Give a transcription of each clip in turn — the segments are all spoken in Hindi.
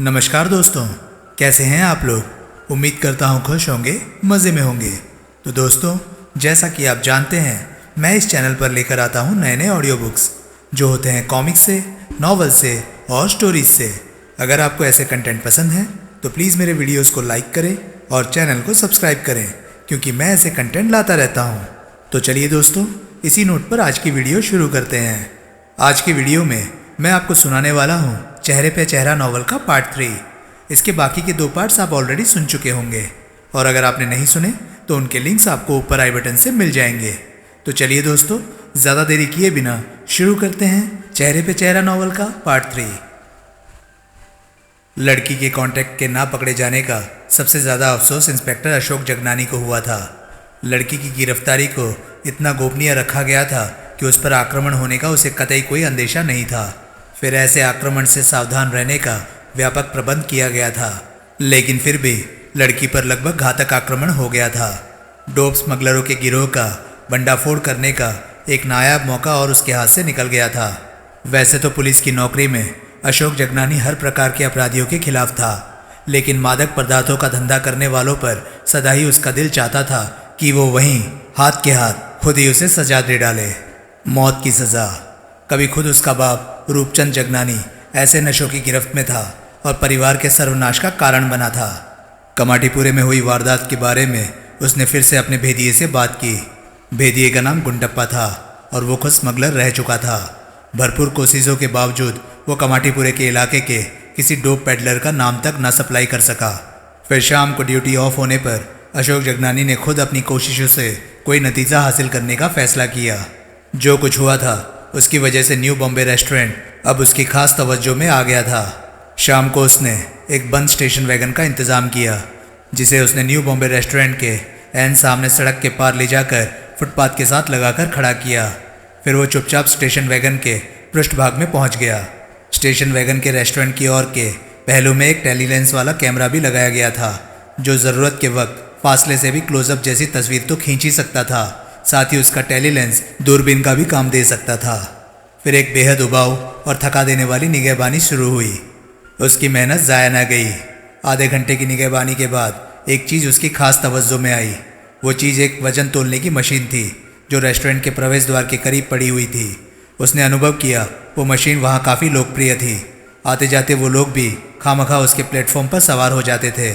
नमस्कार दोस्तों, कैसे हैं आप लोग। उम्मीद करता हूँ खुश होंगे, मज़े में होंगे। तो दोस्तों, जैसा कि आप जानते हैं, मैं इस चैनल पर लेकर आता हूँ नए नए ऑडियो बुक्स जो होते हैं कॉमिक्स से, नॉवल से और स्टोरीज से। अगर आपको ऐसे कंटेंट पसंद है तो प्लीज़ मेरे वीडियोस को लाइक करें और चैनल को सब्सक्राइब करें, क्योंकि मैं ऐसे कंटेंट लाता रहता हूँ। तो चलिए दोस्तों, इसी नोट पर आज की वीडियो शुरू करते हैं। आज की वीडियो में मैं आपको सुनाने वाला हूँ चेहरे पे चेहरा नॉवल का पार्ट 3। इसके बाकी के 2 पार्ट्स आप ऑलरेडी सुन चुके होंगे, और अगर आपने नहीं सुने तो उनके लिंक्स आपको ऊपर आई बटन से मिल जाएंगे। तो चलिए दोस्तों, ज़्यादा देरी किए बिना शुरू करते हैं चेहरे पे चेहरा नॉवल का पार्ट 3। लड़की के कॉन्टैक्ट के ना पकड़े जाने का सबसे ज़्यादा अफसोस इंस्पेक्टर अशोक जगनानी को हुआ था। लड़की की गिरफ्तारी को इतना गोपनीय रखा गया था कि उस पर आक्रमण होने का उसे कतई कोई अंदेशा नहीं था। फिर ऐसे आक्रमण से सावधान रहने का व्यापक प्रबंध किया गया था, लेकिन फिर भी लड़की पर लगभग घातक आक्रमण हो गया था। डोप स्मगलरों के गिरोह का भंडाफोड़ करने का एक नायाब मौका और उसके हाथ से निकल गया था। वैसे तो पुलिस की नौकरी में अशोक जगनानी हर प्रकार के अपराधियों के खिलाफ था, लेकिन मादक पदार्थों का धंधा करने वालों पर सदा ही उसका दिल चाहता था कि वो वहीं हाथ के हाथ खुद ही उसे सजा दे डाले, मौत की सजा। कभी खुद उसका बाप रूपचंद जगनानी ऐसे नशों की गिरफ्त में था और परिवार के सर्वनाश का कारण बना था। कमाटीपुरे में हुई वारदात के बारे में उसने फिर से अपने भेदिए से बात की। भेदिए का नाम गुंडप्पा था और वो खुद स्मगलर रह चुका था। भरपूर कोशिशों के बावजूद वो कमाटीपुरे के इलाके के किसी डोप पेडलर का नाम तक न सप्लाई कर सका। फिर शाम को ड्यूटी ऑफ होने पर अशोक जगनानी ने खुद अपनी कोशिशों से कोई नतीजा हासिल करने का फैसला किया। जो कुछ हुआ था उसकी वजह से न्यू बॉम्बे रेस्टोरेंट अब उसकी खास तवज्जो में आ गया था। शाम को उसने एक बंद स्टेशन वैगन का इंतज़ाम किया, जिसे उसने न्यू बॉम्बे रेस्टोरेंट के ऐन सामने सड़क के पार ले जाकर फुटपाथ के साथ लगाकर खड़ा किया। फिर वो चुपचाप स्टेशन वैगन के पृष्ठभाग में पहुंच गया। स्टेशन वैगन के रेस्टोरेंट की ओर के पहलू में एक टेलीलेंस वाला कैमरा भी लगाया गया था, जो ज़रूरत के वक्त फासले से भी क्लोजअप जैसी तस्वीर तो खींच ही सकता था, साथ ही उसका टेलीलेंस दूरबीन का भी काम दे सकता था। फिर एक बेहद उबाऊ और थका देने वाली निगहबानी शुरू हुई। उसकी मेहनत ज़ाया न गई। आधे घंटे की निगहबानी के बाद एक चीज़ उसकी खास तवज्जो में आई। वो चीज़ एक वजन तोलने की मशीन थी, जो रेस्टोरेंट के प्रवेश द्वार के करीब पड़ी हुई थी। उसने अनुभव किया वो मशीन वहाँ काफ़ी लोकप्रिय थी। आते जाते वो लोग भी खामखा उसके प्लेटफॉर्म पर सवार हो जाते थे,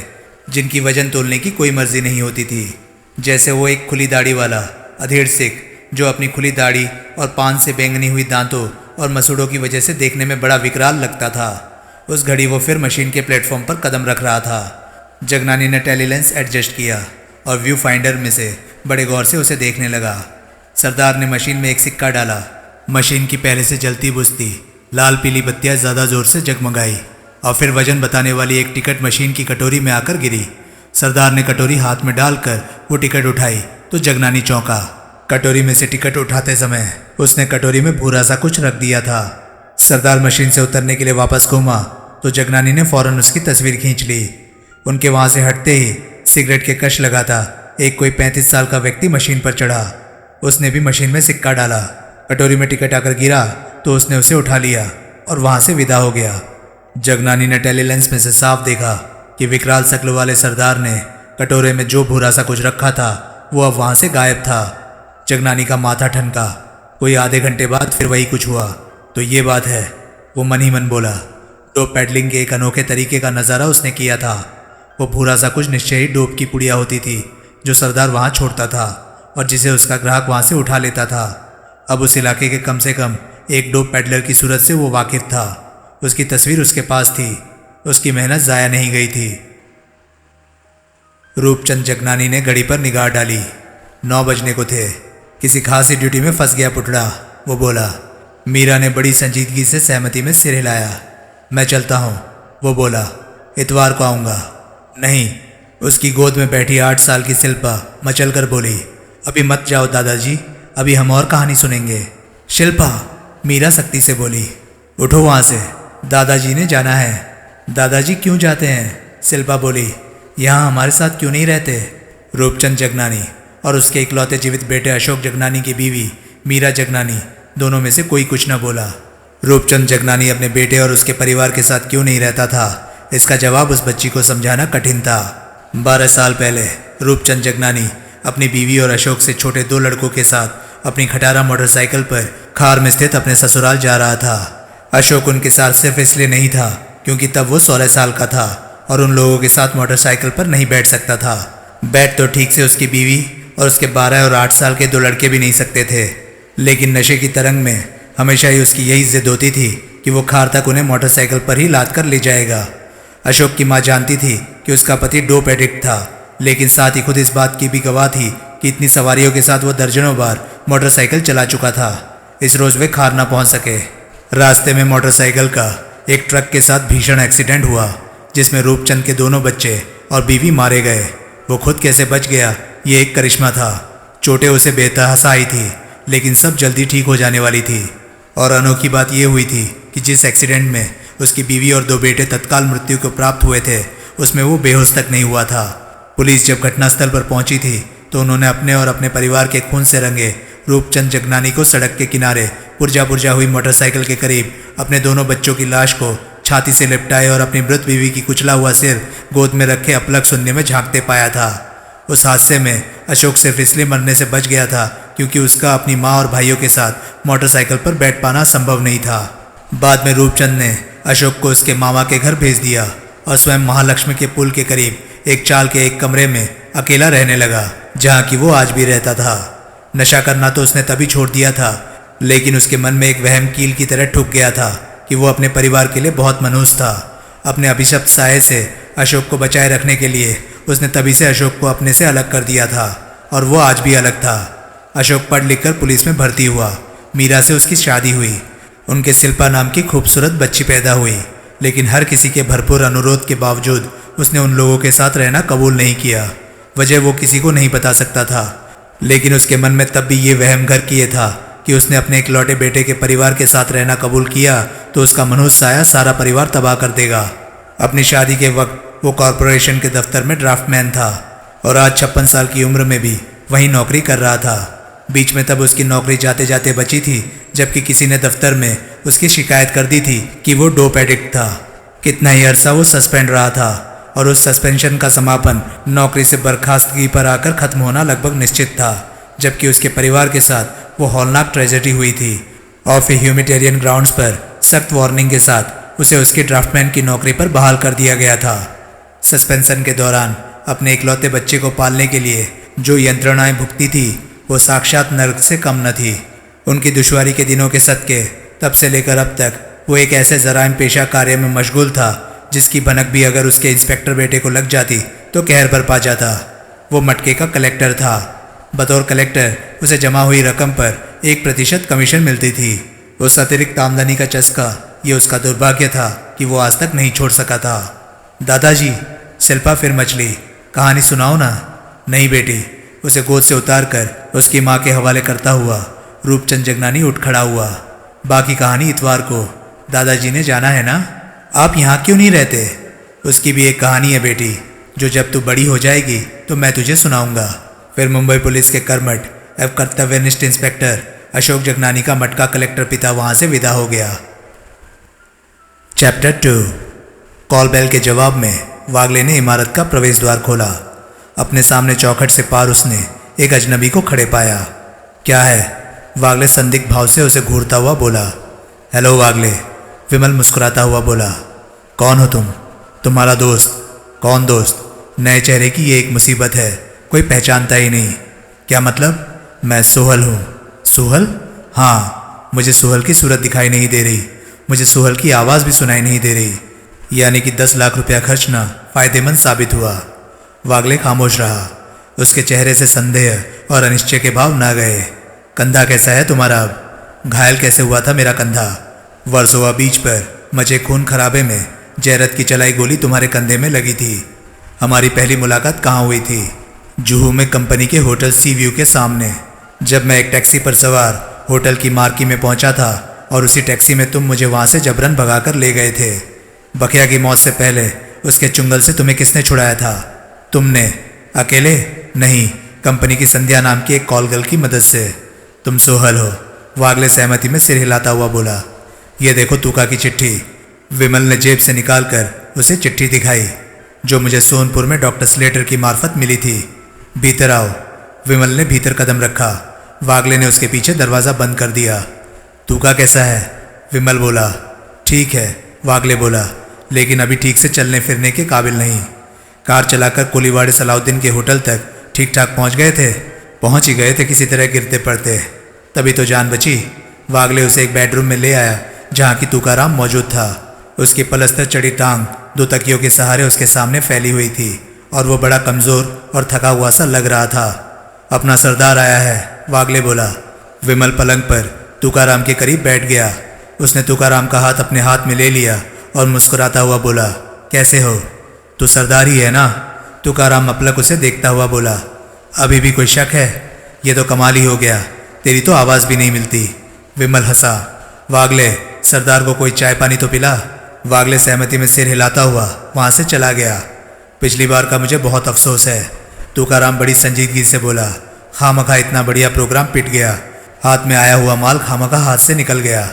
जिनकी वजन तोलने की कोई मर्जी नहीं होती थी। जैसे वो एक खुली दाढ़ी वाला अधेड़ सिख, जो अपनी खुली दाढ़ी और पान से बैंगनी हुई दांतों और मसूड़ों की वजह से देखने में बड़ा विकराल लगता था। उस घड़ी वो फिर मशीन के प्लेटफॉर्म पर कदम रख रहा था। जगनानी ने टेलीलेंस एडजस्ट किया और व्यू फाइंडर में से बड़े गौर से उसे देखने लगा। सरदार ने मशीन में एक सिक्का डाला। मशीन की पहले से जलती बुझती लाल पीली बत्तियाँ ज़्यादा ज़ोर से जगमगाई और फिर वजन बताने वाली एक टिकट मशीन की कटोरी में आकर गिरी। सरदार ने कटोरी हाथ में डालकर वो टिकट उठाई तो जगनानी चौंका। कटोरी में से टिकट उठाते समय उसने कटोरी में भूरा सा कुछ रख दिया था। सरदार मशीन से उतरने के लिए वापस घूमा तो जगनानी ने फौरन उसकी तस्वीर खींच ली। उनके वहाँ से हटते ही सिगरेट के कश लगाता एक कोई 35 साल का व्यक्ति मशीन पर चढ़ा। उसने भी मशीन में सिक्का डाला। कटोरी में टिकट आकर गिरा तो उसने उसे उठा लिया और वहाँ से विदा हो गया। जगनानी ने टेलीलेंस में से साफ देखा कि विकराल शक्ल वाले सरदार ने कटोरे में जो भूरा सा कुछ रखा था वो अब वहाँ से गायब था। जगनानी का माथा ठनका। कोई आधे घंटे बाद फिर वही कुछ हुआ। तो ये बात है, वो मन ही मन बोला। डोप पैडलिंग के एक अनोखे तरीके का नज़ारा उसने किया था। वो भूरा सा कुछ निश्चय ही डोप की पुड़िया होती थी, जो सरदार वहाँ छोड़ता था और जिसे उसका ग्राहक वहाँ से उठा लेता था। अब उस इलाके के कम से कम एक डोप पैडलर की सूरत से वो वाकिफ था। उसकी तस्वीर उसके पास थी। उसकी मेहनत ज़ाया नहीं गई थी। रूपचंद जगनानी ने घड़ी पर निगाह डाली। 9 बजने को थे। किसी खासी ड्यूटी में फंस गया पुटड़ा, वो बोला। मीरा ने बड़ी संजीदगी से सहमति में सिर हिलाया। मैं चलता हूँ, वो बोला। इतवार को आऊँगा। नहीं, उसकी गोद में बैठी 8 साल की शिल्पा मचल कर बोली। अभी मत जाओ दादाजी, अभी हम और कहानी सुनेंगे। शिल्पा, मीरा सख्ती से बोली। उठो वहाँ से, दादाजी ने जाना है। दादाजी क्यों जाते हैं? शिल्पा बोली। यहाँ हमारे साथ क्यों नहीं रहते? रूपचंद जगनानी और उसके इकलौते जीवित बेटे अशोक जगनानी की बीवी मीरा जगनानी, दोनों में से कोई कुछ न बोला। रूपचंद जगनानी अपने बेटे और उसके परिवार के साथ क्यों नहीं रहता था, इसका जवाब उस बच्ची को समझाना कठिन था। 12 साल पहले रूपचंद जगनानी अपनी बीवी और अशोक से छोटे 2 लड़कों के साथ अपनी खटारा मोटरसाइकिल पर खार में स्थित अपने ससुराल जा रहा था। अशोक उनके साथ सिर्फ इसलिए नहीं था क्योंकि तब वो 16 साल का था और उन लोगों के साथ मोटरसाइकिल पर नहीं बैठ सकता था। बैठ तो ठीक से उसकी बीवी और उसके 12 और 8 साल के 2 लड़के भी नहीं सकते थे, लेकिन नशे की तरंग में हमेशा ही उसकी यही जिद होती थी कि वो खार तक उन्हें मोटरसाइकिल पर ही लाद कर ले जाएगा। अशोक की माँ जानती थी कि उसका पति डोप एडिक्ट था, लेकिन साथ ही खुद इस बात की भी गवाह थी कि इतनी सवारियों के साथ वो दर्जनों बार मोटरसाइकिल चला चुका था। इस रोज वे खार ना पहुंच सके। रास्ते में मोटरसाइकिल का एक ट्रक के साथ भीषण एक्सीडेंट हुआ जिसमें रूपचंद के दोनों बच्चे और बीवी मारे गए। वो खुद कैसे बच गया ये एक करिश्मा था। चोटें उसे बेतहासा आई थी, लेकिन सब जल्दी ठीक हो जाने वाली थी। और अनोखी बात यह हुई थी कि जिस एक्सीडेंट में उसकी बीवी और 2 बेटे तत्काल मृत्यु को प्राप्त हुए थे उसमें वो बेहोश तक नहीं हुआ था। पुलिस जब घटनास्थल पर पहुंची थी तो उन्होंने अपने और अपने परिवार के खून से रंगे रूपचंद जगनानी को सड़क के किनारे पुर्जा पुर्जा हुई मोटरसाइकिल के करीब अपने दोनों बच्चों की लाश को छाती से लिपटाए और अपनी मृत बीवी की कुचला हुआ सिर गोद में रखे अपलक शून्य में झांकते पाया था। उस हादसे में अशोक सिर्फ इसलिए मरने से बच गया था क्योंकि उसका अपनी माँ और भाइयों के साथ मोटरसाइकिल पर बैठ पाना संभव नहीं था। बाद में रूपचंद ने अशोक को उसके मामा के घर भेज दिया और स्वयं महालक्ष्मी के पुल के करीब एक चाल के एक कमरे में अकेला रहने लगा, जहाँ की वो आज भी रहता था। नशा करना तो उसने तभी छोड़ दिया था, लेकिन उसके मन में एक वहम कील की तरह ठुक गया था कि वो अपने परिवार के लिए बहुत मनहूस था। अपने अभिशप्त साये से अशोक को बचाए रखने के लिए उसने तभी से अशोक को अपने से अलग कर दिया था, और वो आज भी अलग था। अशोक पढ़ लिख कर पुलिस में भर्ती हुआ। मीरा से उसकी शादी हुई। उनके शिल्पा नाम की खूबसूरत बच्ची पैदा हुई, लेकिन हर किसी के भरपूर अनुरोध के बावजूद उसने उन लोगों के साथ रहना कबूल नहीं किया। वजह वो किसी को नहीं बता सकता था, लेकिन उसके मन में तब भी ये वहम घर किए था कि उसने अपने इकलौते बेटे के परिवार के साथ रहना कबूल किया तो उसका मनहूस साया सारा परिवार तबाह कर देगा। अपनी शादी के वक्त वो कॉरपोरेशन के दफ्तर में ड्राफ्टमैन था और आज 56 साल की उम्र में भी वहीं नौकरी कर रहा था। बीच में तब उसकी नौकरी जाते जाते बची थी जबकि किसी ने दफ्तर में उसकी शिकायत कर दी थी कि वो डोप एडिक्ट था। कितना ही अरसा वो सस्पेंड रहा था और उस सस्पेंशन का समापन नौकरी से बर्खास्तगी पर आकर खत्म होना लगभग निश्चित था, जबकि उसके परिवार के साथ वो हौलनाक ट्रेजेडी हुई थी और फिर ह्यूमैनिटेरियन ग्राउंड्स पर सख्त वार्निंग के साथ उसे उसके ड्राफ्टमैन की नौकरी पर बहाल कर दिया गया था। सस्पेंशन के दौरान अपने इकलौते बच्चे को पालने के लिए जो यंत्रणाएं भुगती थी वो साक्षात नर्क से कम न थी। उनकी दुश्वारी के दिनों के सदके तब से लेकर अब तक वो एक ऐसे जराइम पेशा कार्य में मशगूल था जिसकी भनक भी अगर उसके इंस्पेक्टर बेटे को लग जाती तो कहर बरपा जाता। वो मटके का कलेक्टर था। बतौर कलेक्टर उसे जमा हुई रकम पर 1% कमीशन मिलती थी। उस अतिरिक्त आमदनी का चस्का ये उसका दुर्भाग्य था कि वो आज तक नहीं छोड़ सका था। दादाजी, शिल्पा फिर मछली, कहानी सुनाओ ना। नहीं बेटी, उसे गोद से उतार कर उसकी माँ के हवाले करता हुआ रूपचंद जगनानी उठ खड़ा हुआ। बाकी कहानी इतवार को। दादाजी ने जाना है ना। आप यहाँ क्यों नहीं रहते? उसकी भी एक कहानी है बेटी, जो जब तू बड़ी हो जाएगी तो मैं तुझे सुनाऊंगा। फिर मुंबई पुलिस के कर्मठ एवं कर्तव्यनिष्ठ इंस्पेक्टर अशोक जगनानी का मटका कलेक्टर पिता वहां से विदा हो गया। चैप्टर 2। कॉल बेल के जवाब में वागले ने इमारत का प्रवेश द्वार खोला। अपने सामने चौखट से पार उसने एक अजनबी को खड़े पाया। क्या है? वागले संदिग्ध भाव से उसे घूरता हुआ बोला। हेलो वागले, विमल मुस्कुराता हुआ बोला। कौन हो तुम? तुम्हारा दोस्त। कौन दोस्त? नए चेहरे की ये एक मुसीबत है, कोई पहचानता ही नहीं। क्या मतलब? मैं सोहल हूँ। सोहल? हाँ, मुझे सोहल की सूरत दिखाई नहीं दे रही, मुझे सोहल की आवाज़ भी सुनाई नहीं दे रही। यानी कि 10 लाख रुपया खर्चना फायदेमंद साबित हुआ। वागले खामोश रहा। उसके चेहरे से संदेह और अनिश्चय के भाव ना गए। कंधा कैसा है तुम्हारा अब? घायल कैसे हुआ था मेरा कंधा? वर्सोवा बीच पर मचे खून खराबे में जैरत की चलाई गोली तुम्हारे कंधे में लगी थी। हमारी पहली मुलाकात कहाँ हुई थी? जुहू में कंपनी के होटल सी व्यू के सामने। जब मैं एक टैक्सी पर सवार होटल की मार्की में पहुंचा था और उसी टैक्सी में तुम मुझे वहां से जबरन भगाकर ले गए थे। बखिया की मौत से पहले उसके चुंगल से तुम्हें किसने छुड़ाया था? तुमने। अकेले? नहीं, कंपनी की संध्या नाम की एक कॉल गर्ल की मदद से। तुम सोहल हो? वागले सहमति में सिर हिलाता हुआ बोला। यह देखो तूका की चिट्ठी। विमल ने जेब से निकालकर उसे चिट्ठी दिखाई जो मुझे सोनपुर में डॉक्टर स्लेटर की मार्फत मिली थी। भीतर आओ। विमल ने भीतर कदम रखा। वागले ने उसके पीछे दरवाज़ा बंद कर दिया। तू का कैसा है? विमल बोला। ठीक है, वागले बोला, लेकिन अभी ठीक से चलने फिरने के काबिल नहीं। कार चलाकर कोलीवाड़े सलाउद्दीन के होटल तक ठीक ठाक पहुंच गए थे। पहुंच ही गए थे किसी तरह गिरते पड़ते, तभी तो जान बची। वागले उसे एक बेडरूम में ले आया जहां की तुकाराम मौजूद था। उसकी पलस्तर चढ़ी टांग 2 तकियों के सहारे उसके सामने फैली हुई थी और वो बड़ा कमज़ोर और थका हुआ सा लग रहा था। अपना सरदार आया है, वागले बोला। विमल पलंग पर तुकाराम के करीब बैठ गया। उसने तुकाराम का हाथ अपने हाथ में ले लिया और मुस्कुराता हुआ बोला, कैसे हो? तू सरदार ही है ना? तुकाराम अपलक उसे देखता हुआ बोला। अभी भी कोई शक है? ये तो कमाल ही हो गया, तेरी तो आवाज़ भी नहीं मिलती। विमल हंसा। वागले, सरदार को कोई चाय पानी तो पिला। वागले सहमति में सिर हिलाता हुआ वहाँ से चला गया। पिछली बार का मुझे बहुत अफसोस है, तुकाराम बड़ी संजीदगी से बोला। खामखा इतना बढ़िया प्रोग्राम पिट गया, हाथ में आया हुआ माल खामखा हाथ से निकल गया।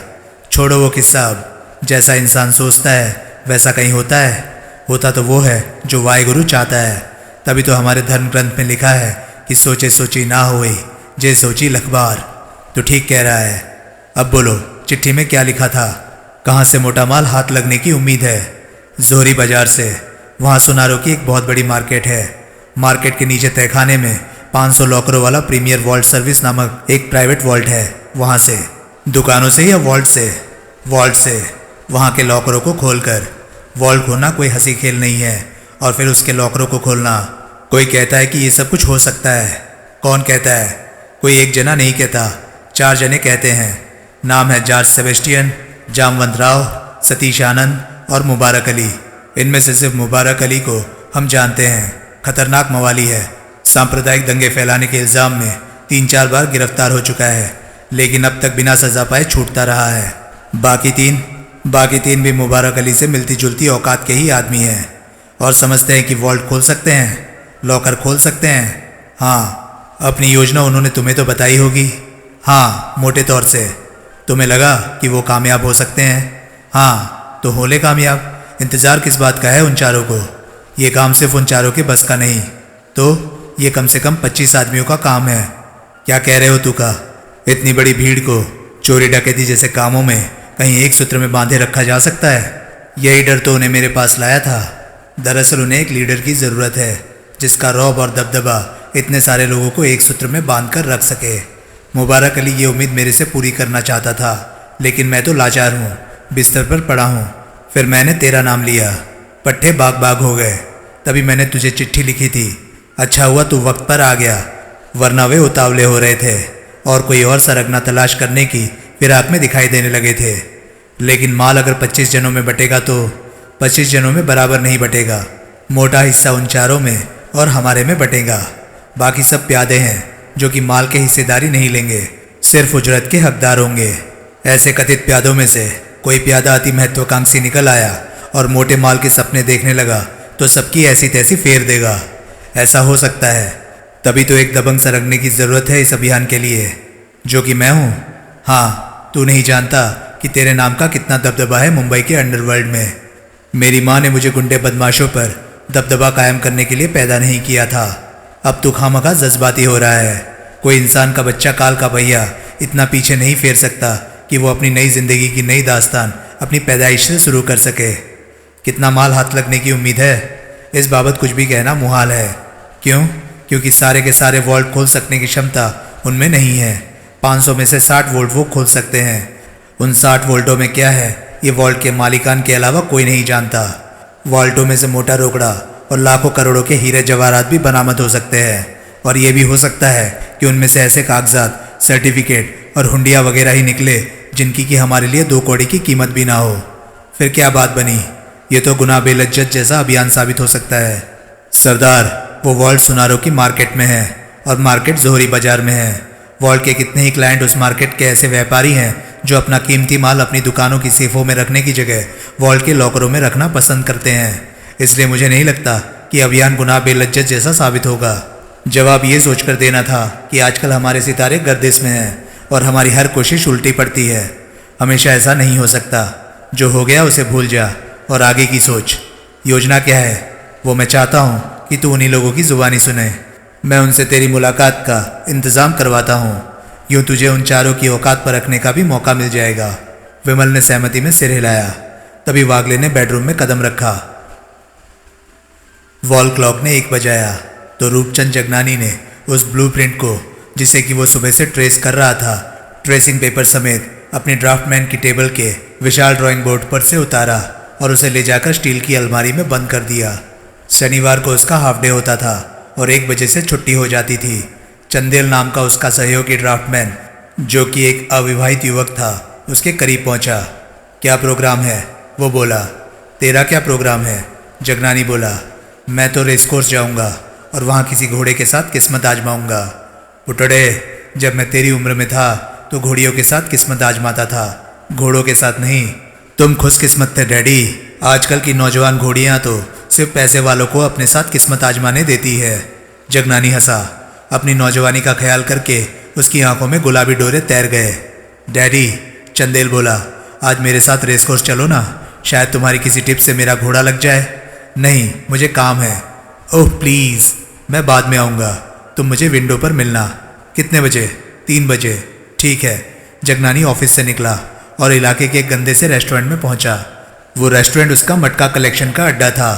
छोड़ो वो किस्सा अब, जैसा इंसान सोचता है वैसा कहीं होता है? होता तो वो है जो वाहिगुरु चाहता है। तभी तो हमारे धर्म ग्रंथ में लिखा है कि सोचे सोची ना होई, जे सोची लखबार। तो ठीक कह रहा है। अब बोलो, चिट्ठी में क्या लिखा था? कहाँ से मोटा माल हाथ लगने की उम्मीद है? जोहरी बाजार से। वहाँ सुनारों की एक बहुत बड़ी मार्केट है। मार्केट के नीचे तहखाने में 500 लॉकरों वाला प्रीमियर वॉल्ट सर्विस नामक एक प्राइवेट वॉल्ट है। वहाँ से। दुकानों से या वॉल्ट से? वॉल्ट से। वहाँ के लॉकरों को खोलकर। वॉल्ट खोलना कोई हंसी खेल नहीं है, और फिर उसके लॉकरों को खोलना। कोई कहता है कि ये सब कुछ हो सकता है। कौन कहता है? कोई एक जना नहीं कहता, 4 जने कहते हैं। नाम है जॉर्ज सेबेस्टियन, जामवंत राव, सतीश आनंद और मुबारक अली। इनमें से सिर्फ मुबारक अली को हम जानते हैं। खतरनाक मवाली है। सांप्रदायिक दंगे फैलाने के इल्ज़ाम में 3-4 बार गिरफ्तार हो चुका है, लेकिन अब तक बिना सजा पाए छूटता रहा है। बाकी तीन भी मुबारक अली से मिलती जुलती औकात के ही आदमी हैं और समझते हैं कि वॉल्ट खोल सकते हैं, लॉकर खोल सकते हैं। हाँ, अपनी योजना उन्होंने तुम्हें तो बताई होगी। हाँ, मोटे तौर से। तुम्हें लगा कि वो कामयाब हो सकते हैं? हाँ, तो होले कामयाब। इंतज़ार किस बात का है उन चारों को? ये काम सिर्फ उन चारों के बस का नहीं, तो ये कम से कम 25 आदमियों का काम है। क्या कह रहे हो तू का? इतनी बड़ी भीड़ को चोरी डकैती जैसे कामों में कहीं एक सूत्र में बांधे रखा जा सकता है? यही डर तो उन्हें मेरे पास लाया था। दरअसल उन्हें एक लीडर की ज़रूरत है जिसका रौब और दबदबा इतने सारे लोगों को एक सूत्र में बांध कर रख सके। मुबारक अली ये उम्मीद मेरे से पूरी करना चाहता था, लेकिन मैं तो लाचार हूँ, बिस्तर पर पड़ा हूँ। फिर मैंने तेरा नाम लिया, पट्टे बाग बाग हो गए। तभी मैंने तुझे चिट्ठी लिखी थी। अच्छा हुआ तू वक्त पर आ गया, वरना वे उतावले हो रहे थे और कोई और सरगना तलाश करने की फिराक में दिखाई देने लगे थे। लेकिन माल अगर 25 जनों में बटेगा तो 25 जनों में बराबर नहीं बटेगा। मोटा हिस्सा उन चारों में और हमारे में बटेगा। बाकी सब प्यादे हैं जो कि माल के हिस्सेदारी नहीं लेंगे, सिर्फ उजरत के हकदार होंगे। ऐसे कथित प्यादों में से कोई प्यादा अति महत्वाकांक्षी निकल आया और मोटे माल के सपने देखने लगा तो सबकी ऐसी तैसी फेर देगा। ऐसा हो सकता है, तभी तो एक दबंग सरगने की ज़रूरत है इस अभियान के लिए, जो कि मैं हूँ। हाँ, तू नहीं जानता कि तेरे नाम का कितना दबदबा है मुंबई के अंडरवर्ल्ड में। मेरी माँ ने मुझे गुंडे बदमाशों पर दबदबा कायम करने के लिए पैदा नहीं किया था। अब तो खामखा जज्बाती हो रहा है। कोई इंसान का बच्चा काल का भैया इतना पीछे नहीं फेर सकता कि वो अपनी नई जिंदगी की नई दास्तान अपनी पैदाइश से शुरू कर सके। कितना माल हाथ लगने की उम्मीद है, इस बाबत कुछ भी कहना मुहाल है। क्यों? क्योंकि सारे के सारे वॉल्ट खोल सकने की क्षमता उनमें नहीं है। 500 में से 60 वोल्ट वो खोल सकते हैं। उन 60 वोल्टों में क्या है ये वॉल्ट के मालिकान के अलावा कोई नहीं जानता। वॉल्टों में से मोटा रोकड़ा और लाखों करोड़ों के हीरे जवाहरात भी बरामद हो सकते हैं, और ये भी हो सकता है कि उनमें से ऐसे कागजात, सर्टिफिकेट और हुंडिया वगैरह ही निकले जिनकी कि हमारे लिए 2 कौड़ी की कीमत भी ना हो। फिर क्या बात बनी? ये तो गुनाह बेलज्जत जैसा अभियान साबित हो सकता है। सरदार, वो वॉल्ट सुनारों की मार्केट में है और मार्केट जोहरी बाजार में है। वॉल्ट के कितने ही क्लाइंट उस मार्केट के ऐसे व्यापारी हैं जो अपना कीमती माल अपनी दुकानों की सेफों में रखने की जगह वॉल्ट के लॉकरों में रखना पसंद करते हैं। इसलिए मुझे नहीं लगता कि अभियान गुनाह बेलज्जत जैसा साबित होगा। जवाब ये सोचकर देना था कि आजकल हमारे सितारे गर्दिश में हैं और हमारी हर कोशिश उल्टी पड़ती है। हमेशा ऐसा नहीं हो सकता। जो हो गया उसे भूल जा और आगे की सोच। योजना क्या है? वो मैं चाहता हूँ कि तू उन्हीं लोगों की जुबानी सुने। मैं उनसे तेरी मुलाकात का इंतज़ाम करवाता हूँ। यूँ तुझे उन चारों की औकात पर रखने का भी मौका मिल जाएगा। विमल ने सहमति में सिर हिलाया। तभी वागले ने बेडरूम में कदम रखा। वॉल क्लॉक ने 1 बजाया तो रूपचंद जगनानी ने उस ब्लूप्रिंट को, जिसे कि वो सुबह से ट्रेस कर रहा था, ट्रेसिंग पेपर समेत अपनी ड्राफ्टमैन की टेबल के विशाल ड्राइंग बोर्ड पर से उतारा और उसे ले जाकर स्टील की अलमारी में बंद कर दिया। शनिवार को उसका हाफ डे होता था और 1 बजे से छुट्टी हो जाती थी। चंदेल नाम का उसका सहयोगी ड्राफ्टमैन, जो कि एक अविवाहित युवक था, उसके करीब पहुंचा। क्या प्रोग्राम है? वो बोला। तेरा क्या प्रोग्राम है? जगनानी बोला। मैं तो रेस कोर्स जाऊंगा और वहाँ किसी घोड़े के साथ किस्मत आजमाऊंगा। पुटड़े, जब मैं तेरी उम्र में था तो घोड़ियों के साथ किस्मत आजमाता था, घोड़ों के साथ नहीं। तुम खुशकिस्मत थे डैडी। आजकल की नौजवान घोड़ियाँ तो सिर्फ पैसे वालों को अपने साथ किस्मत आजमाने देती है। जगनानी हंसा। अपनी नौजवानी का ख्याल करके उसकी आंखों में गुलाबी डोरे तैर गए। डैडी, चंदेल बोला, आज मेरे साथ रेस कोर्स चलो ना, शायद तुम्हारी किसी टिप से मेरा घोड़ा लग जाए। नहीं, मुझे काम है। ओह प्लीज़, मैं बाद में आऊँगा, तुम मुझे विंडो पर मिलना। कितने बजे? 3 बजे। ठीक है। जगनानी ऑफिस से निकला और इलाके के एक गंदे से रेस्टोरेंट में पहुंचा। वो रेस्टोरेंट उसका मटका कलेक्शन का अड्डा था।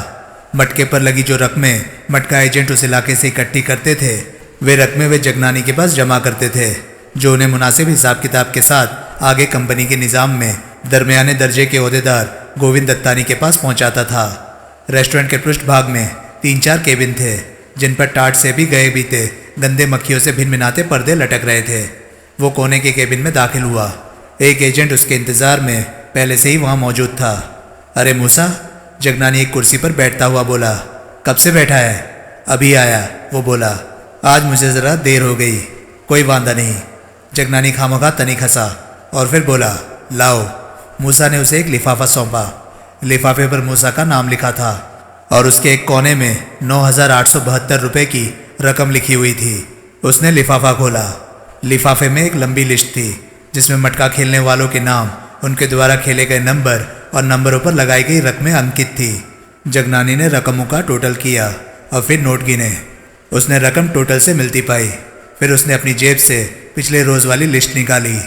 मटके पर लगी जो रकमें मटका एजेंट उस इलाके से इकट्ठी करते थे, वे रकमें वे जगनानी के पास जमा करते थे, जो उन्हें मुनासिब हिसाब किताब के साथ आगे कंपनी के निज़ाम में दरमियाने दर्जे के ओहदेदार गोविंद दत्तानी के पास पहुंचाता था। रेस्टोरेंट के पृष्ठभाग में 3-4 केबिन थे, जिन पर टाट से भी गए बीते गंदे मक्खियों से भिनभिनाते पर्दे लटक रहे थे। वो कोने के केबिन में दाखिल हुआ। एक एजेंट उसके इंतज़ार में पहले से ही वहाँ मौजूद था। अरे मूसा, जगनानी एक कुर्सी पर बैठता हुआ बोला। कब से बैठा है? अभी आया, वो बोला। आज मुझे ज़रा देर हो गई। कोई वांदा नहीं। जगनानी खामखा तनिक हंसा और फिर बोला, लाओ। मूसा ने उसे एक लिफाफा सौंपा। लिफाफे पर मूसा का नाम लिखा था और उसके एक कोने में 9,872 रुपये की रकम लिखी हुई थी। उसने लिफाफा खोला। लिफाफे में एक लंबी लिस्ट थी, जिसमें मटका खेलने वालों के नाम, उनके द्वारा खेले गए नंबर और नंबरों पर लगाई गई रकमें अंकित थी। जगनानी ने रकमों का टोटल किया और फिर नोट गिने। उसने रकम टोटल से मिलती पाई। फिर उसने अपनी जेब से पिछले रोज़ वाली लिस्ट निकाली।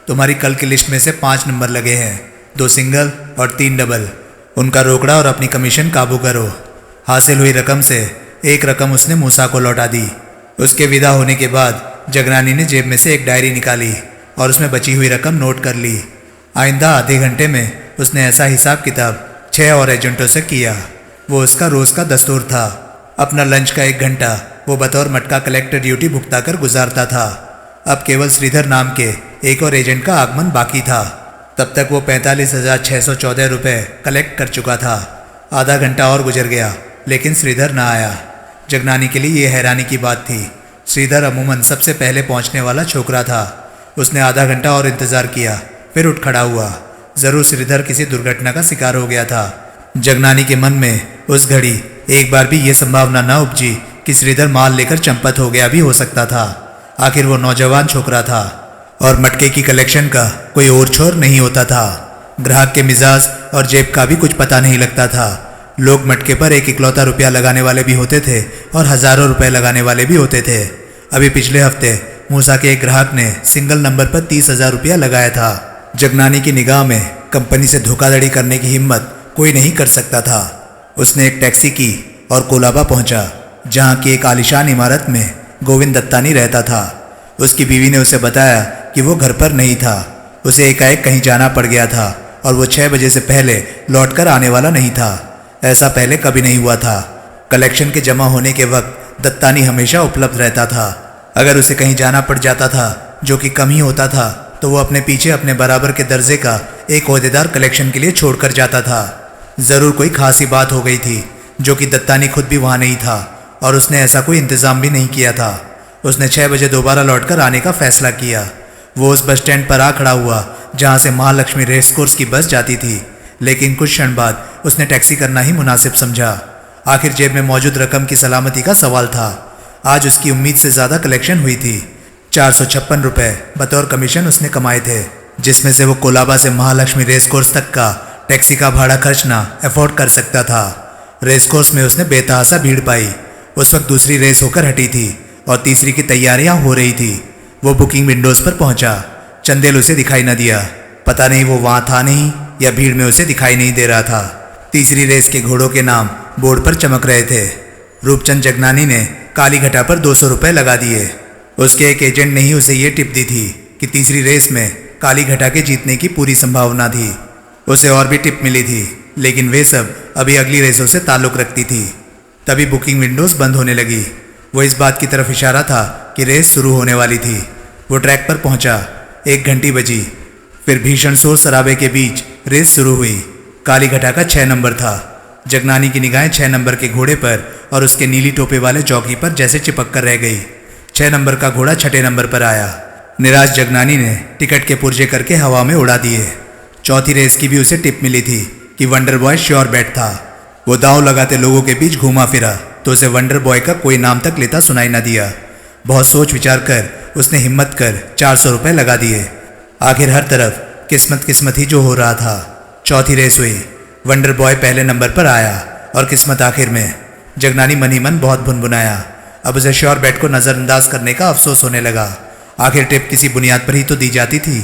तुम्हारी कल की लिस्ट में से 5 नंबर लगे हैं, 2 सिंगल और 3 डबल। उनका रोकड़ा और अपनी कमीशन काबू करो। हासिल हुई रकम से एक रकम उसने मूसा को लौटा दी। उसके विदा होने के बाद जगनानी ने जेब में से एक डायरी निकाली और उसमें बची हुई रकम नोट कर ली। आइंदा आधे घंटे में उसने ऐसा हिसाब किताब 6 और एजेंटों से किया। वो उसका रोज़ का दस्तूर था। अपना लंच का 1 घंटा वो बतौर मटका कलेक्टर ड्यूटी भुगता कर गुजारता था। अब केवल श्रीधर नाम के एक और एजेंट का आगमन बाकी था। तब तक वो 45,614 रुपये कलेक्ट कर चुका था। आधा घंटा और गुजर गया, लेकिन श्रीधर ना आया। जगनानी के लिए ये हैरानी की बात थी। श्रीधर अमूमन सबसे पहले पहुंचने वाला छोकरा था। उसने आधा घंटा और इंतज़ार किया, फिर उठ खड़ा हुआ। ज़रूर श्रीधर किसी दुर्घटना का शिकार हो गया था। जगनानी के मन में उस घड़ी एक बार भी ये संभावना न उपजी कि श्रीधर माल लेकर चंपत हो गया भी हो सकता था। आखिर वो नौजवान छोकरा था और मटके की कलेक्शन का कोई और छोर नहीं होता था। ग्राहक के मिजाज और जेब का भी कुछ पता नहीं लगता था। लोग मटके पर एक इकलौता रुपया लगाने वाले भी होते थे और हज़ारों रुपए लगाने वाले भी होते थे। अभी पिछले हफ्ते मूसा के एक ग्राहक ने सिंगल नंबर पर 30,000 रुपया लगाया था। जगनानी की निगाह में कंपनी से धोखाधड़ी करने की हिम्मत कोई नहीं कर सकता था। उसने एक टैक्सी की और कोलाबा पहुंचा, जहां की एक आलीशान इमारत में गोविंद दत्तानी रहता था। उसकी बीवी ने उसे बताया कि वो घर पर नहीं था। उसे एकाएक कहीं जाना पड़ गया था और वो 6 बजे से पहले लौटकर आने वाला नहीं था। ऐसा पहले कभी नहीं हुआ था। कलेक्शन के जमा होने के वक्त दत्तानी हमेशा उपलब्ध रहता था। अगर उसे कहीं जाना पड़ जाता था, जो कि कम ही होता था, तो वो अपने पीछे अपने बराबर के दर्जे का एक ओहदेदार कलेक्शन के लिए छोड़कर जाता था। ज़रूर कोई खासी बात हो गई थी, जो कि दत्तानी खुद भी वहाँ नहीं था और उसने ऐसा कोई इंतज़ाम भी नहीं किया था। उसने 6 बजे दोबारा लौटकर आने का फैसला किया। वो उस बस स्टैंड पर आ खड़ा हुआ जहाँ से महालक्ष्मी रेस कोर्स की बस जाती थी, लेकिन कुछ क्षण बाद उसने टैक्सी करना ही मुनासिब समझा। आखिर जेब में मौजूद रकम की सलामती का सवाल था। आज उसकी उम्मीद से ज़्यादा कलेक्शन हुई थी। 456 रुपये बतौर कमीशन उसने कमाए थे, जिसमें से वो कोलाबा से महालक्ष्मी रेस कोर्स तक का टैक्सी का भाड़ा खर्चना अफोर्ड कर सकता था। रेस कोर्स में उसने बेतहासा भीड़ पाई। उस वक्त दूसरी रेस होकर हटी थी और तीसरी की तैयारियां हो रही थी। वो बुकिंग विंडोज पर पहुंचा। चंदेल उसे दिखाई न दिया। पता नहीं वो वहां था नहीं या भीड़ में उसे दिखाई नहीं दे रहा था। तीसरी रेस के घोड़ों के नाम बोर्ड पर चमक रहे थे। रूपचंद जगनानी ने काली घटा पर 200 रुपये लगा दिए। उसके एक एजेंट ने ही उसे ये टिप दी थी कि तीसरी रेस में काली घटा के जीतने की पूरी संभावना थी। उसे और भी टिप मिली थी, लेकिन वे सब अभी अगली रेसों से ताल्लुक़ रखती थी। तभी बुकिंग विंडोज बंद होने लगी। वो इस बात की तरफ इशारा था कि रेस शुरू होने वाली थी। वो ट्रैक पर पहुंचा। 1 घंटी बजी। फिर भीषण शोर शराबे के बीच रेस शुरू हुई। काली घटा का 6 नंबर था। जगनानी की निगाहें 6 नंबर के घोड़े पर और उसके नीली टोपे वाले चौकी पर जैसे चिपक कर रह गई। 6 नंबर का घोड़ा 6ठे नंबर पर आया। निराश जगनानी ने टिकट के पुर्जे करके हवा में उड़ा दिए। चौथी रेस की भी उसे टिप मिली थी कि वंडर बॉय श्योर बैट था। वो दांव लगाते लोगों के बीच घूमा फिरा तो उसे वंडर बॉय का कोई नाम तक लेता सुनाई न दिया। बहुत सोच विचार कर उसने हिम्मत कर 400 रुपये लगा दिए। आखिर हर तरफ किस्मत किस्मत ही जो हो रहा था। चौथी रेस हुई। वंडर बॉय पहले नंबर पर आया और किस्मत आखिर में। जगनानी मन ही मन बहुत भुनभुनाया। अब उसे श्योर बैट को नज़रअंदाज करने का अफसोस होने लगा। आखिर टिप किसी बुनियाद पर ही तो दी जाती थी।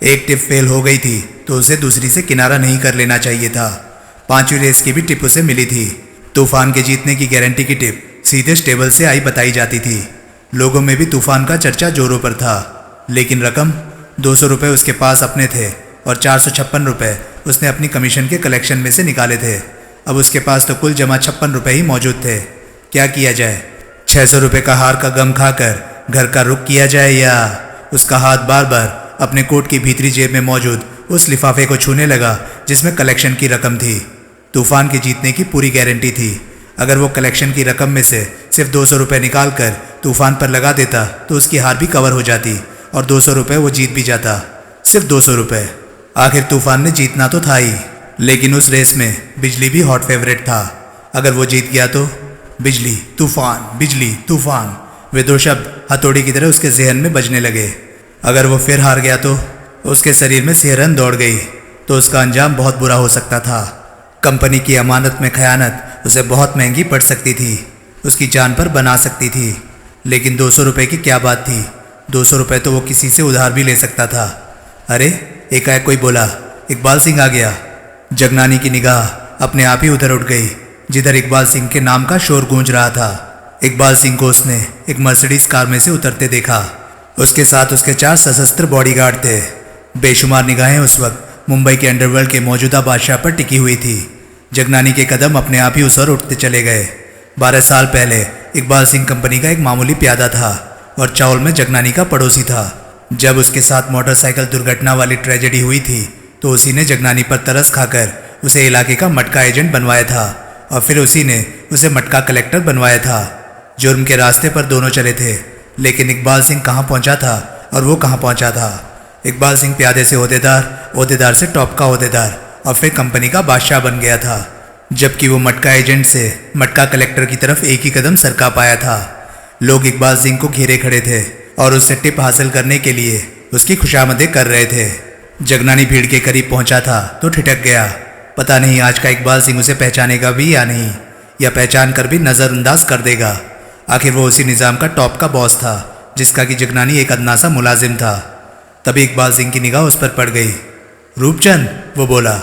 एक टिप फेल हो गई थी तो उसे दूसरी से किनारा नहीं कर लेना चाहिए था। 5वीं रेस की भी टिप उसे मिली थी। तूफान के जीतने की गारंटी की टिप सीधे स्टेबल से आई बताई जाती थी। लोगों में भी तूफान का चर्चा जोरों पर था। लेकिन रकम 200 रुपये उसके पास अपने थे और 456 रुपये उसने अपनी कमीशन के कलेक्शन में से निकाले थे। अब उसके पास तो कुल जमा 56 रुपये ही मौजूद थे। क्या किया जाए? 600 रुपये का हार का गम खाकर घर का रुख किया जाए या? उसका हाथ बार बार अपने कोट की भीतरी जेब में मौजूद उस लिफाफे को छूने लगा जिसमें कलेक्शन की रकम थी। तूफान के जीतने की पूरी गारंटी थी। अगर वो कलेक्शन की रकम में से सिर्फ 200 रुपये निकाल कर तूफान पर लगा देता तो उसकी हार भी कवर हो जाती और 200 रुपये वो जीत भी जाता। सिर्फ 200 रुपये। आखिर तूफान ने जीतना तो था ही, लेकिन उस रेस में बिजली भी हॉट फेवरेट था। अगर वो जीत गया तो बिजली तूफान, बिजली तूफान, वे दो शब्द हथौड़ी की तरह उसके जहन में बजने लगे। अगर वो फिर हार गया तो उसके शरीर में सिहरन दौड़ गई तो उसका अंजाम बहुत बुरा हो सकता था। कंपनी की अमानत में खयानत उसे बहुत महंगी पड़ सकती थी। उसकी जान पर बना सकती थी। लेकिन 200 रुपये की क्या बात थी? 200 रुपये तो वो किसी से उधार भी ले सकता था। अरे, एकाएक कोई बोला, इकबाल सिंह आ गया। जगनानी की निगाह अपने आप ही उधर उठ गई जिधर इकबाल सिंह के नाम का शोर गूंज रहा था। इकबाल सिंह को उसने एक मर्सिडीज कार में से उतरते देखा। उसके साथ उसके 4 सशस्त्र बॉडीगार्ड थे। बेशुमार निगाहें उस वक्त मुंबई के अंडरवर्ल्ड के मौजूदा बादशाह पर टिकी हुई थी। जगनानी के कदम अपने आप ही उस ओर उठते चले गए। 12 साल पहले इकबाल सिंह कंपनी का एक मामूली प्यादा था और चावल में जगनानी का पड़ोसी था। जब उसके साथ मोटरसाइकिल दुर्घटना वाली ट्रेजेडी हुई थी तो उसी ने जगनानी पर तरस खाकर उसे इलाके का मटका एजेंट बनवाया था और फिर उसी ने उसे मटका कलेक्टर बनवाया था। जुर्म के रास्ते पर दोनों चले थे, लेकिन इकबाल सिंह कहाँ पहुँचा था और वो कहाँ पहुँचा था। इकबाल सिंह प्यादे से ओहदेदार, ओहदेदार से टॉप का ओहदेदार और फिर कंपनी का बादशाह बन गया था, जबकि वो मटका एजेंट से मटका कलेक्टर की तरफ एक ही कदम सरका पाया था। लोग इकबाल सिंह को घेरे खड़े थे और उससे टिप हासिल करने के लिए उसकी खुशामदें कर रहे थे। जगनानी भीड़ के करीब पहुंचा था तो ठिठक गया। पता नहीं आज का इकबाल सिंह उसे पहचानेगा भी या नहीं, या पहचान कर भी नज़रअंदाज कर देगा। आखिर वो उसी निज़ाम का टॉप का बॉस था जिसका कि जगनानी एक अदना सा मुलाजिम था। तभी इकबाल सिंह की निगाह उस पर पड़ गई। रूपचंद, वो बोला।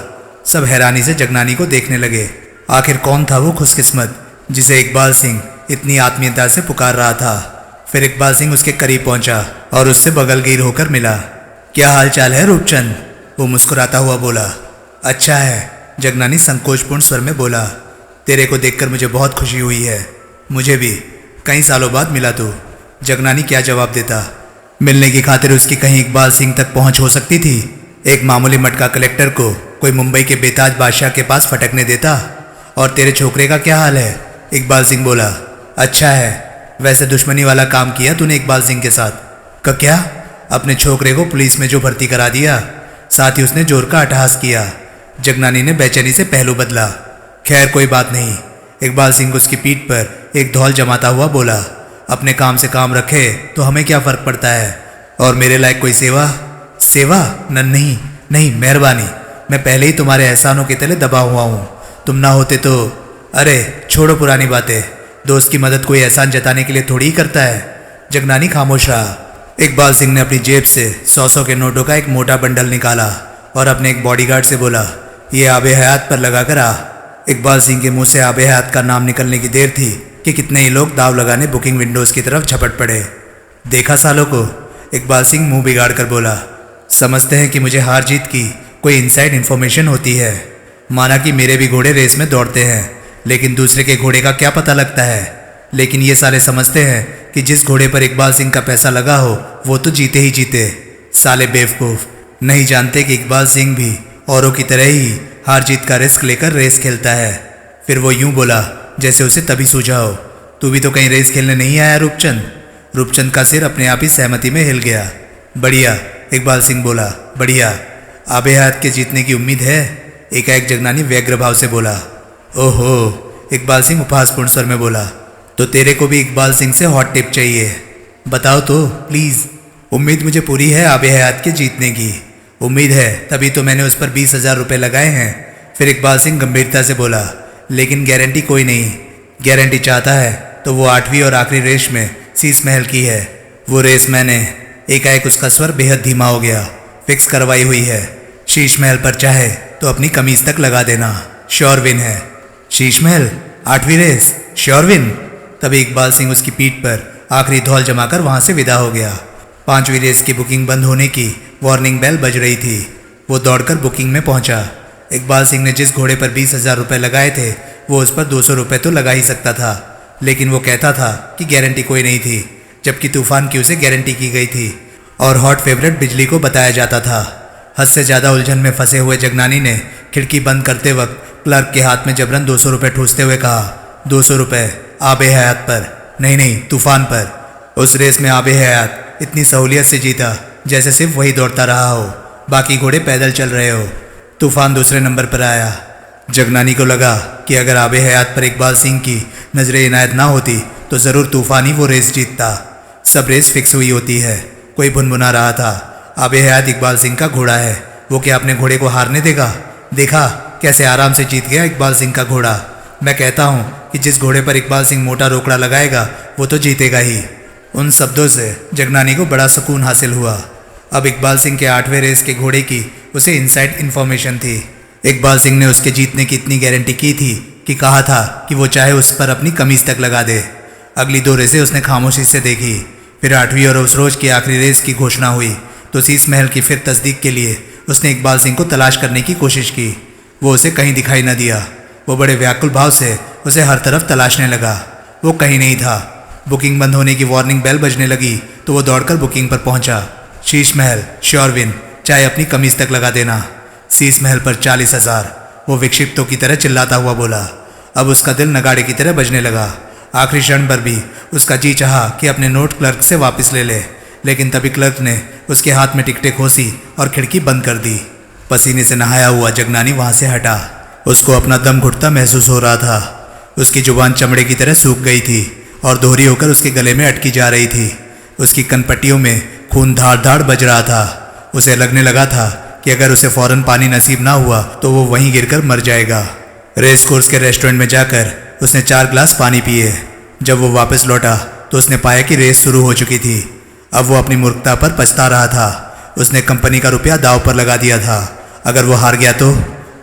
सब हैरानी से जगनानी को देखने लगे। आखिर कौन था वो खुशकिस्मत जिसे इकबाल सिंह इतनी आत्मीयता से पुकार रहा था। फिर इकबाल सिंह उसके करीब पहुंचा और उससे बगलगीर होकर मिला। क्या हाल चाल है रूपचंद? वो मुस्कुराता हुआ बोला। अच्छा है, जगनानी संकोचपूर्ण स्वर में बोला। तेरे को देखकर मुझे बहुत खुशी हुई है। मुझे भी। कई सालों बाद मिला तू। जगनानी क्या जवाब देता। मिलने की खातिर उसकी कहीं इकबाल सिंह तक पहुंच हो सकती थी। एक मामूली मटका कलेक्टर को कोई मुंबई के बेताज बादशाह के पास फटकने देता। और तेरे छोकरे का क्या हाल है? इकबाल सिंह बोला। अच्छा है। वैसे दुश्मनी वाला काम किया तूने इकबाल सिंह के साथ। का क्या? अपने छोकरे को पुलिस में जो भर्ती करा दिया, साथ ही उसने जोर का अट्टहास किया। जगनानी ने बेचैनी से पहलू बदला। खैर कोई बात नहीं। इकबाल सिंह उसकी पीठ पर एक धौल जमाता हुआ बोला। अपने काम से काम रखे तो हमें क्या फर्क पड़ता है। और मेरे लायक कोई सेवा? सेवा? नहीं नहीं, मेहरबानी। मैं पहले ही तुम्हारे एहसानों के तले दबा हुआ हूँ। तुम ना होते तो। अरे छोड़ो पुरानी बातें, दोस्त की मदद कोई एहसान जताने के लिए थोड़ी ही करता है। जगनानी खामोश रहा। इकबाल सिंह ने अपनी जेब से 100 के नोटों का एक मोटा बंडल निकाला और अपने एक बॉडीगार्ड से बोला, ये आबे हयात पर लगा कर आ। इकबाल सिंह के मुंह से आबे हयात का नाम निकलने की देर थी कि कितने ही लोग दाव लगाने बुकिंग विंडोज की तरफ झपट पड़े। देखा सालों को, इकबाल सिंह मुंह बिगाड़ कर बोला। समझते हैं कि मुझे हार जीत की कोई इनसाइड इन्फॉर्मेशन होती है। माना कि मेरे भी घोड़े रेस में दौड़ते हैं, लेकिन दूसरे के घोड़े का क्या पता लगता है। लेकिन ये साले समझते हैं कि जिस घोड़े पर इकबाल सिंह का पैसा लगा हो वो तो जीते ही जीते। साले बेवकूफ़ नहीं जानते कि इकबाल सिंह भी औरों की तरह ही हार जीत का रिस्क लेकर रेस खेलता है। फिर वो यूं बोला जैसे उसे तभी सूझा हो, तू भी तो कहीं रेस खेलने नहीं आया रूपचंद। रूपचंद का सिर अपने आप ही सहमति में हिल गया। बढ़िया, इकबाल सिंह बोला, बढ़िया। आबे हयात के जीतने की उम्मीद है? एकाएक जगनानी व्यग्र भाव से बोला। ओहो, इकबाल सिंह उपहासपूर्ण स्वर में बोला, तो तेरे को भी इकबाल सिंह से हॉट टिप चाहिए? बताओ तो प्लीज़। उम्मीद मुझे पूरी है आबे हयात के जीतने की। उम्मीद है तभी तो मैंने उस पर 20,000 रुपये लगाए हैं। फिर इकबाल सिंह गंभीरता से बोला, लेकिन गारंटी कोई नहीं। गारंटी चाहता है तो वो 8वीं और आखिरी रेस में शीश महल की है। वो रेस मैंने, एकाएक उसका स्वर बेहद धीमा हो गया, फिक्स करवाई हुई है। शीश महल पर चाहे तो अपनी कमीज तक लगा देना, श्योर विन है। शीश महल, 8वीं रेस, श्योर विन। तभी इकबाल सिंह उसकी पीठ पर आखिरी धौल जमाकर वहां से विदा हो गया। 5वीं रेस की बुकिंग बंद होने की वार्निंग बेल बज रही थी। वो दौड़कर बुकिंग में पहुंचा। इकबाल सिंह ने जिस घोड़े पर 20,000 रुपये लगाए थे वो उस पर 200 रुपये तो लगा ही सकता था, लेकिन वो कहता था कि गारंटी कोई नहीं थी, जबकि तूफान की उसे गारंटी की गई थी और हॉट फेवरेट बिजली को बताया जाता था। हद से ज़्यादा उलझन में फंसे हुए जगनानी ने खिड़की बंद करते वक्त क्लर्क के हाथ में जबरन 200 रुपये ठूसते हुए कहा, 200 रुपये आबे हयात पर, नहीं तूफान पर। उस रेस में आबे हयात इतनी सहूलियत से जीता जैसे सिर्फ वही दौड़ता रहा हो, बाकी घोड़े पैदल चल रहे हो। तूफान दूसरे नंबर पर आया। जगनानी को लगा कि अगर आबे हयात पर इकबाल सिंह की नजर इनायत ना होती तो ज़रूर तूफान ही वो रेस जीतता। सब रेस फिक्स हुई होती है। कोई भुनभुना रहा था, आबे हयात इकबाल सिंह का घोड़ा है, वो क्या अपने घोड़े को हारने देगा? देखा कैसे आराम से जीत गया इकबाल सिंह का घोड़ा। मैं कहता हूँ कि जिस घोड़े पर इकबाल सिंह मोटा रोकड़ा लगाएगा वो तो जीतेगा ही। उन शब्दों से जगनानी को बड़ा सुकून हासिल हुआ। अब इकबाल सिंह के 8वें रेस के घोड़े की उसे इनसाइड इन्फॉर्मेशन थी। इकबाल सिंह ने उसके जीतने की इतनी गारंटी की थी कि कहा था कि वो चाहे उस पर अपनी कमीज तक लगा दे। अगली 2 रेसें उसने खामोशी से देखी। फिर 8वीं और उस रोज की आखिरी रेस की घोषणा हुई तो शीश महल की फिर तस्दीक के लिए उसने इकबाल सिंह को तलाश करने की कोशिश की। वो उसे कहीं दिखाई न दिया। वो बड़े व्याकुल भाव से उसे हर तरफ तलाशने लगा। वो कहीं नहीं था। बुकिंग बंद होने की वार्निंग बेल बजने लगी तो वो दौड़कर बुकिंग पर पहुंचा। शीश महल, श्योर विन, चाहे अपनी कमीज तक लगा देना। शीश महल पर 40,000, वो विक्षिप्तों की तरह चिल्लाता हुआ बोला। अब उसका दिल नगाड़े की तरह बजने लगा। आखिरी क्षण पर भी उसका जी चाहा कि अपने नोट क्लर्क से वापस ले ले, लेकिन तभी क्लर्क ने उसके हाथ में टिकटें खोसी और खिड़की बंद कर दी। पसीने से नहाया हुआ जगनानी वहां से हटा। उसको अपना दम घुटता महसूस हो रहा था। उसकी जुबान चमड़े की तरह सूख गई थी और दोहरी होकर उसके गले में अटकी जा रही थी। उसकी कनपट्टियों में खून धाड़ धाड़ बज रहा था। उसे लगने लगा था कि अगर उसे फौरन पानी नसीब ना हुआ तो वो वहीं गिरकर मर जाएगा। रेस कोर्स के रेस्टोरेंट में जाकर उसने 4 ग्लास पानी पिए। जब वो वापस लौटा तो उसने पाया कि रेस शुरू हो चुकी थी। अब वो अपनी मूर्खता पर पछता रहा था। उसने कंपनी का रुपया दांव पर लगा दिया था। अगर वो हार गया तो?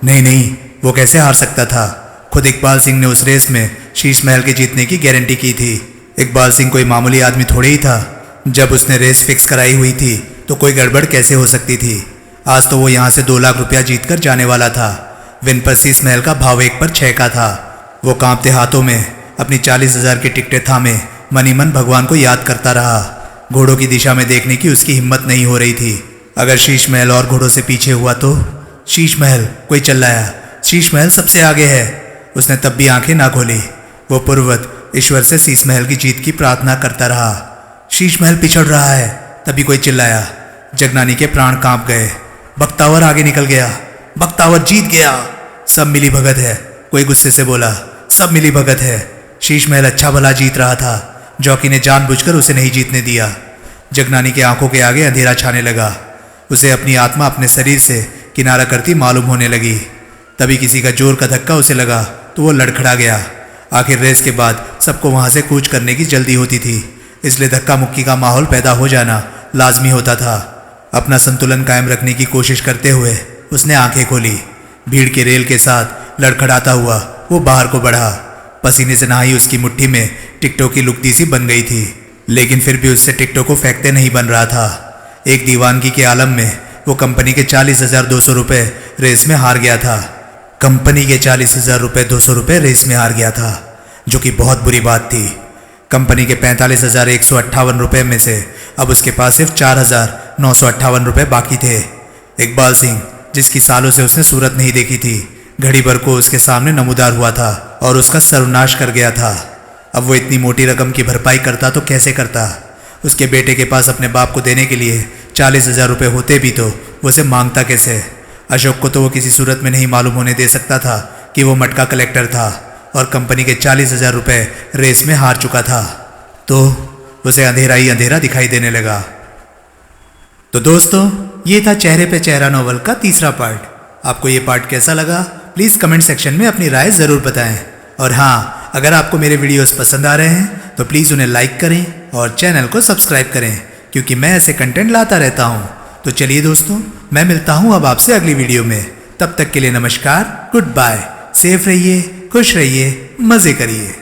नहीं, वो कैसे हार सकता था? खुद इकबाल सिंह ने उस रेस में शीश महल के जीतने की गारंटी की थी। इकबाल सिंह कोई मामूली आदमी थोड़े ही था। जब उसने रेस फिक्स कराई हुई थी तो कोई गड़बड़ कैसे हो सकती थी? आज तो वो यहाँ से 2 लाख रुपया जीत कर जाने वाला था। विन पर शीश महल का भाव 1 पर 6 का था। वो कांपते हाथों में अपनी 40,000 की टिकटें थामे मनी मन भगवान को याद करता रहा। घोड़ों की दिशा में देखने की उसकी हिम्मत नहीं हो रही थी। अगर शीश महल और घोड़ों से पीछे हुआ तो? शीश महल, कोई चिल्लाया, शीश महल सबसे आगे है। उसने तब भी आंखें ना खोली। वो पूर्ववत ईश्वर से शीश महल की जीत की प्रार्थना करता रहा। शीश महल पिछड़ रहा है। तभी कोई चिल्लाया। जगनानी के प्राण कांप गए। बख्तावर आगे निकल गया। बख्तावर जीत गया। सब मिली भगत है, कोई गुस्से से बोला। सब मिली भगत है। शीश महल अच्छा भला जीत रहा था। जॉकी ने जानबूझकर उसे नहीं जीतने दिया। जगनानी की आंखों के आगे अंधेरा छाने लगा। उसे अपनी आत्मा अपने शरीर से किनारा करती मालूम होने लगी। तभी किसी का जोर का धक्का उसे लगा तो वो लड़खड़ा गया। आखिर रेस के बाद सबको वहां से कूच करने की जल्दी होती थी, इसलिए धक्का मुक्की का माहौल पैदा हो जाना लाजमी होता था। अपना संतुलन कायम रखने की कोशिश करते हुए उसने आंखें खोली। भीड़ के रेल के साथ लड़खड़ाता हुआ वो बाहर को बढ़ा। पसीने से नहाई उसकी मुट्ठी में टिकटों की लुकदी सी बन गई थी, लेकिन फिर भी उससे टिकटों को फेंकते नहीं बन रहा था। एक दीवानगी के आलम में वो कंपनी के 40,200 रुपये रेस में हार गया था। कंपनी के 40,200 रुपये रेस में हार गया था, जो कि बहुत बुरी बात थी। कंपनी के 45,158 रुपये में से अब उसके पास सिर्फ 4,958 रुपये बाकी थे। इकबाल सिंह, जिसकी सालों से उसने सूरत नहीं देखी थी, घड़ी भर को उसके सामने नमूदार हुआ था और उसका सर्वनाश कर गया था। अब वो इतनी मोटी रकम की भरपाई करता तो कैसे करता? उसके बेटे के पास अपने बाप को देने के लिए 40,000 रुपये होते भी तो वो उसे मांगता कैसे? अशोक को तो वो किसी सूरत में नहीं मालूम होने दे सकता था कि वो मटका कलेक्टर था और कंपनी के 40,000 रुपये रेस में हार चुका था। तो उसे अंधेरा ही अंधेरा दिखाई देने लगा। तो दोस्तों, ये था चेहरे पे चेहरा नॉवल का तीसरा पार्ट। आपको ये पार्ट कैसा लगा प्लीज़ कमेंट सेक्शन में अपनी राय ज़रूर बताएं। और हाँ, अगर आपको मेरे वीडियोस पसंद आ रहे हैं तो प्लीज़ उन्हें लाइक करें और चैनल को सब्सक्राइब करें, क्योंकि मैं ऐसे कंटेंट लाता रहता हूँ। तो चलिए दोस्तों, मैं मिलता हूँ अब आपसे अगली वीडियो में। तब तक के लिए नमस्कार, गुड बाय, सेफ रहिए, खुश रहिए, मज़े करिए।